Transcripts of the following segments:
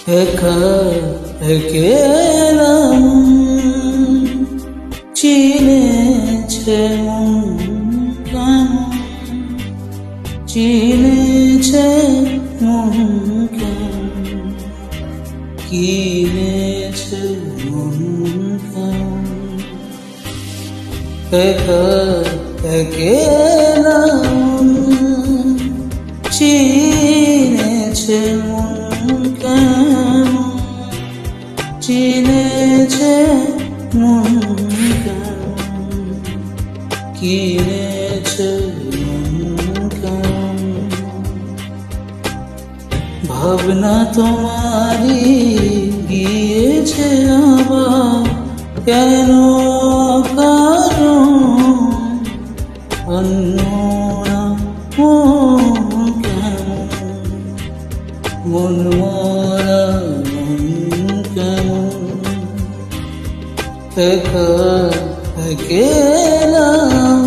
একা একেলাম চিনেছে মন কেমন, চিনেছে মন কেমন, কিনেছে মন কেমন। একা একেলাম চিনেছে মন কেমন, চিনেছে মন কেমন, কিনেছে মন কেমন। ভাবনা তোমারই গিয়েছে আবার কেন কারণ, অন্যরা মন কেমন, মন মরা মন কেমন। একা একেলাম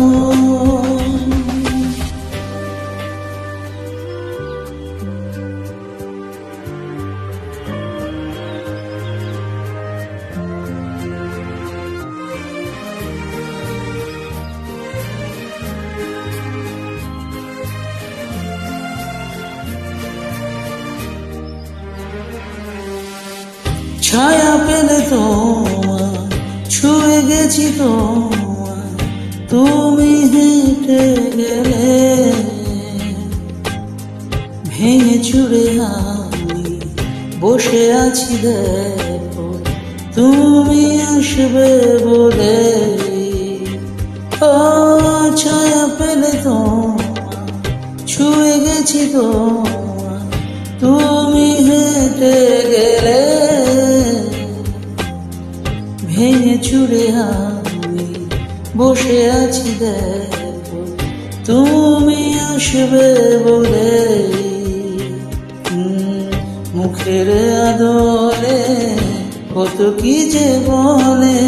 ছায়া পেলে তোমার, ছুঁয়ে গেছি তোমার, তুমি হেঁটে গেলে। ভেঙে চুরে আমি বসে আছি দেখো, তুমি আসবে বলে। ও ছায়া পেলে তোমার, ছুঁয়ে গেছি তোমার, তুমি হেঁটে গেলে। ভেঙে চুরে আমি বসে আছি দেখো, তুমি আসবে বলে। মুখের আদলে কত কি যে বলে,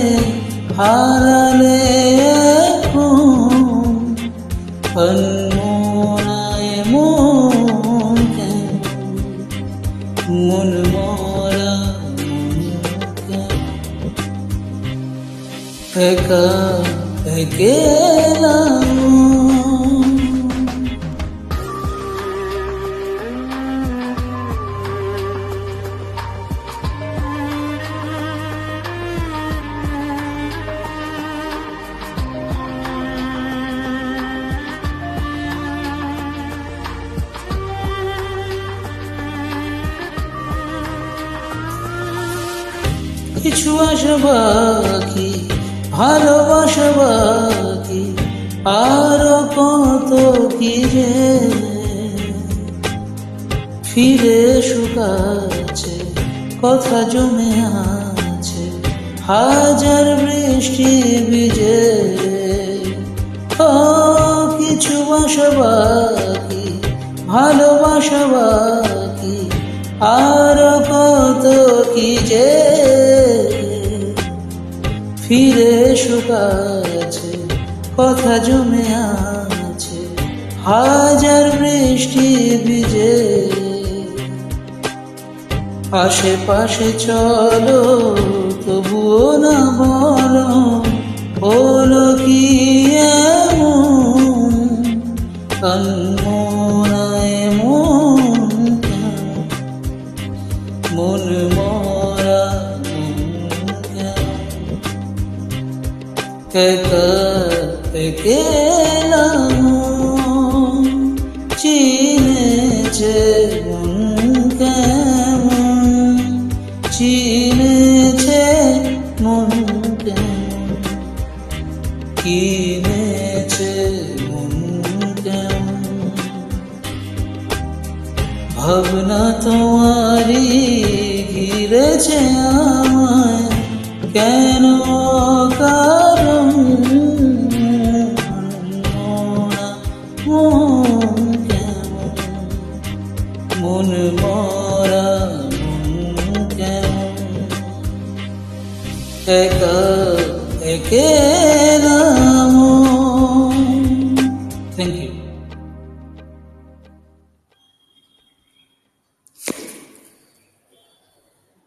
হারালে এখন অন্যরায় মন কেমন, মন মরা একা একেলাম। কিছু আশা বাকি, ভালোবাসা বাকি, আরো কত কি যে। ফিরে শুকাচ্ছে কথা জমে আছে, হাজার বৃষ্টি ভিজে। ও কিছু আশা বাকি, ভালোবাসা বাকি, আরো কত কি যে। ফিরে শুকাচ্ছে কথা জমে আছে, হাজার বৃষ্টি ভিজে। আশেপাশে চলো তবুও না বলো, হলো কি এমন অন্যরায় মন কেমন, মন মরা একা একেলাম চিনেছে মন কেমন, চিনেছে মন কেমন, কিনেছে মন কেমন। ভাবনা তোমারই ঘিরেছে আমায় কেন কারণ, মন কেমন, মন মরা মন কেমন। একা একেলা